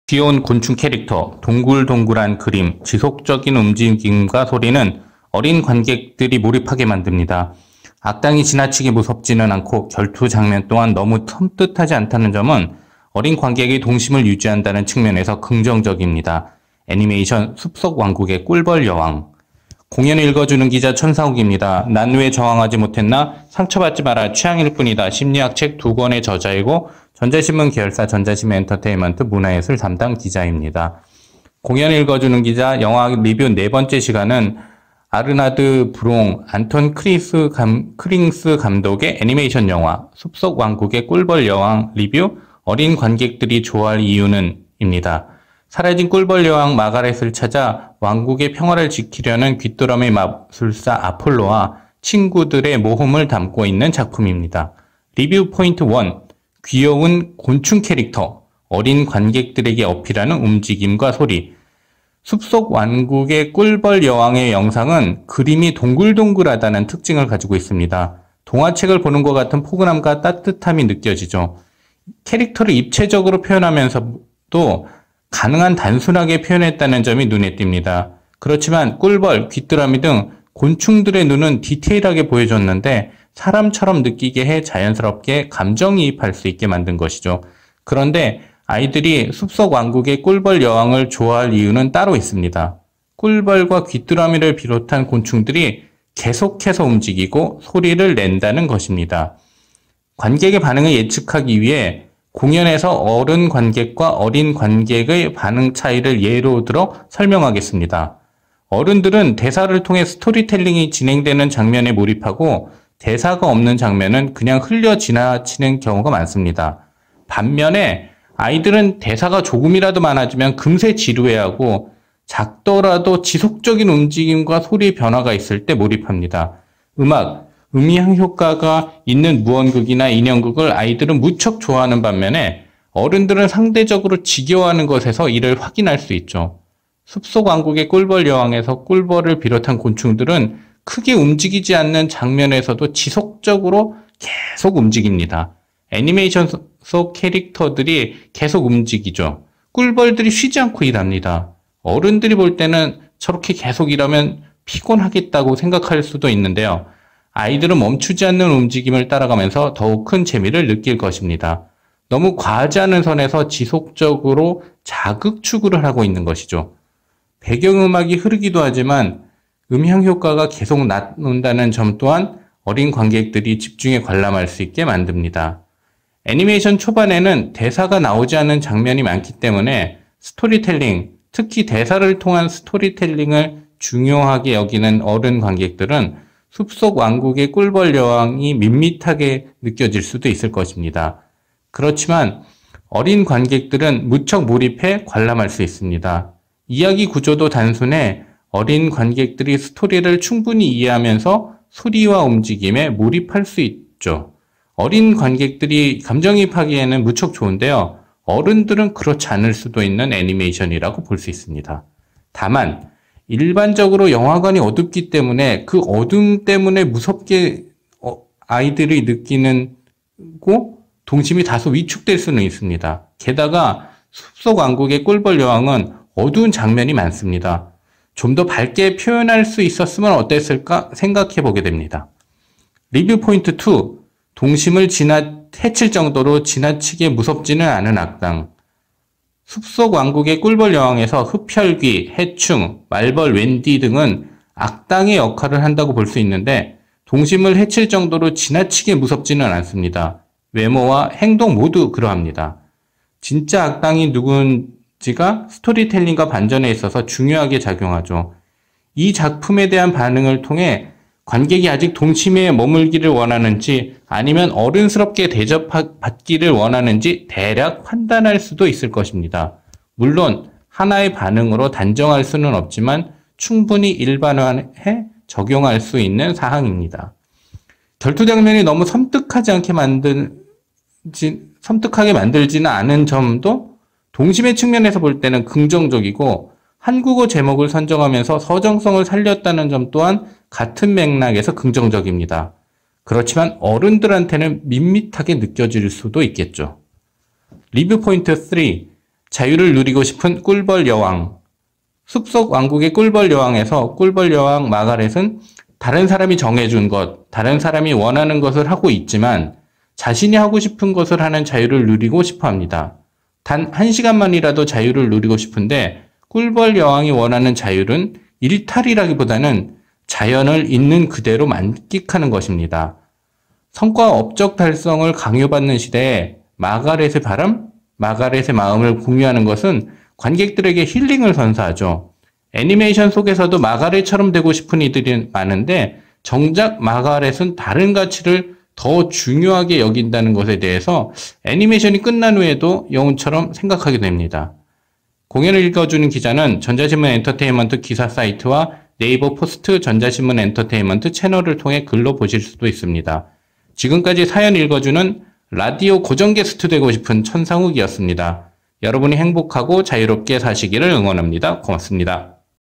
귀여운 곤충 캐릭터, 동글동글한 그림, 지속적인 움직임과 소리는 어린 관객들이 몰입하게 만듭니다. 악당이 지나치게 무섭지는 않고 결투 장면 또한 너무 섬뜩하지 않다는 점은 어린 관객의 동심을 유지한다는 측면에서 긍정적입니다. 애니메이션 숲속 왕국의 꿀벌 여왕. 공연을 읽어주는 기자 천상욱입니다. 난 왜 저항하지 못했나? 상처받지 마라. 취향일 뿐이다. 심리학 책 2권의 저자이고 전자신문 계열사 전자신문 엔터테인먼트 문화예술 담당 기자입니다. 공연을 읽어주는 기자 영화 리뷰 네 번째 시간은 아르나드 브롱, 안톤 크링스 감독의 애니메이션 영화 숲속 왕국의 꿀벌 여왕 리뷰 어린 관객들이 좋아할 이유는 입니다. 사라진 꿀벌 여왕 마가렛을 찾아 왕국의 평화를 지키려는 귀뚜라미 마술사 아폴로와 친구들의 모험을 담고 있는 작품입니다. 리뷰 포인트 1. 귀여운 곤충 캐릭터, 어린 관객들에게 어필하는 움직임과 소리. 숲속 왕국의 꿀벌 여왕의 영상은 그림이 동글동글하다는 특징을 가지고 있습니다. 동화책을 보는 것 같은 포근함과 따뜻함이 느껴지죠. 캐릭터를 입체적으로 표현하면서도 가능한 단순하게 표현했다는 점이 눈에 띕니다. 그렇지만 꿀벌, 귀뚜라미 등 곤충들의 눈은 디테일하게 보여줬는데 사람처럼 느끼게 해 자연스럽게 감정이입할 수 있게 만든 것이죠. 그런데 아이들이 숲속 왕국의 꿀벌 여왕을 좋아할 이유는 따로 있습니다. 꿀벌과 귀뚜라미를 비롯한 곤충들이 계속해서 움직이고 소리를 낸다는 것입니다. 관객의 반응을 예측하기 위해 공연에서 어른 관객과 어린 관객의 반응 차이를 예로 들어 설명하겠습니다. 어른들은 대사를 통해 스토리텔링이 진행되는 장면에 몰입하고 대사가 없는 장면은 그냥 흘려 지나치는 경우가 많습니다. 반면에 아이들은 대사가 조금이라도 많아지면 금세 지루해하고 작더라도 지속적인 움직임과 소리의 변화가 있을 때 몰입합니다. 음향 효과가 있는 무언극이나 인형극을 아이들은 무척 좋아하는 반면에 어른들은 상대적으로 지겨워하는 것에서 이를 확인할 수 있죠. 숲속 왕국의 꿀벌 여왕에서 꿀벌을 비롯한 곤충들은 크게 움직이지 않는 장면에서도 지속적으로 계속 움직입니다. 애니메이션 속 캐릭터들이 계속 움직이죠. 꿀벌들이 쉬지 않고 일합니다. 어른들이 볼 때는 저렇게 계속 일하면 피곤하겠다고 생각할 수도 있는데요. 아이들은 멈추지 않는 움직임을 따라가면서 더욱 큰 재미를 느낄 것입니다. 너무 과하지 않은 선에서 지속적으로 자극 추구를 하고 있는 것이죠. 배경음악이 흐르기도 하지만 음향 효과가 계속 나온다는 점 또한 어린 관객들이 집중해 관람할 수 있게 만듭니다. 애니메이션 초반에는 대사가 나오지 않는 장면이 많기 때문에 스토리텔링, 특히 대사를 통한 스토리텔링을 중요하게 여기는 어른 관객들은 숲속 왕국의 꿀벌 여왕이 밋밋하게 느껴질 수도 있을 것입니다. 그렇지만 어린 관객들은 무척 몰입해 관람할 수 있습니다. 이야기 구조도 단순해 어린 관객들이 스토리를 충분히 이해하면서 소리와 움직임에 몰입할 수 있죠. 어린 관객들이 감정이입하기에는 무척 좋은데요. 어른들은 그렇지 않을 수도 있는 애니메이션이라고 볼 수 있습니다. 다만 일반적으로 영화관이 어둡기 때문에 그 어둠 때문에 무섭게 아이들이 느끼는 고 동심이 다소 위축될 수는 있습니다. 게다가 숲속 왕국의 꿀벌 여왕은 어두운 장면이 많습니다. 좀 더 밝게 표현할 수 있었으면 어땠을까 생각해 보게 됩니다. 리뷰 포인트 2. 동심을 해칠 정도로 지나치게 무섭지는 않은 악당. 숲속 왕국의 꿀벌 여왕에서 흡혈귀, 해충, 말벌, 웬디 등은 악당의 역할을 한다고 볼 수 있는데 동심을 해칠 정도로 지나치게 무섭지는 않습니다. 외모와 행동 모두 그러합니다. 진짜 악당이 누군지가 스토리텔링과 반전에 있어서 중요하게 작용하죠. 이 작품에 대한 반응을 통해 관객이 아직 동심에 머물기를 원하는지 아니면 어른스럽게 대접받기를 원하는지 대략 판단할 수도 있을 것입니다. 물론 하나의 반응으로 단정할 수는 없지만 충분히 일반화해 적용할 수 있는 사항입니다. 결투 장면이 너무 섬뜩하게 만들지는 않은 점도 동심의 측면에서 볼 때는 긍정적이고 한국어 제목을 선정하면서 서정성을 살렸다는 점 또한 같은 맥락에서 긍정적입니다. 그렇지만 어른들한테는 밋밋하게 느껴질 수도 있겠죠. 리뷰 포인트 3. 자유를 누리고 싶은 꿀벌 여왕. 숲속 왕국의 꿀벌 여왕에서 꿀벌 여왕 마가렛은 다른 사람이 정해준 것, 다른 사람이 원하는 것을 하고 있지만 자신이 하고 싶은 것을 하는 자유를 누리고 싶어 합니다. 단 1시간만이라도 자유를 누리고 싶은데 꿀벌 여왕이 원하는 자유는 일탈이라기보다는 자연을 있는 그대로 만끽하는 것입니다. 성과 업적 달성을 강요받는 시대에 마가렛의 바람, 마가렛의 마음을 공유하는 것은 관객들에게 힐링을 선사하죠. 애니메이션 속에서도 마가렛처럼 되고 싶은 이들이 많은데 정작 마가렛은 다른 가치를 더 중요하게 여긴다는 것에 대해서 애니메이션이 끝난 후에도 영웅처럼 생각하게 됩니다. 공연을 읽어주는 기자는 전자신문 엔터테인먼트 기사 사이트와 네이버 포스트 전자신문 엔터테인먼트 채널을 통해 글로 보실 수도 있습니다. 지금까지 사연 읽어주는 라디오 고정 게스트 되고 싶은 천상욱이었습니다. 여러분이 행복하고 자유롭게 사시기를 응원합니다. 고맙습니다.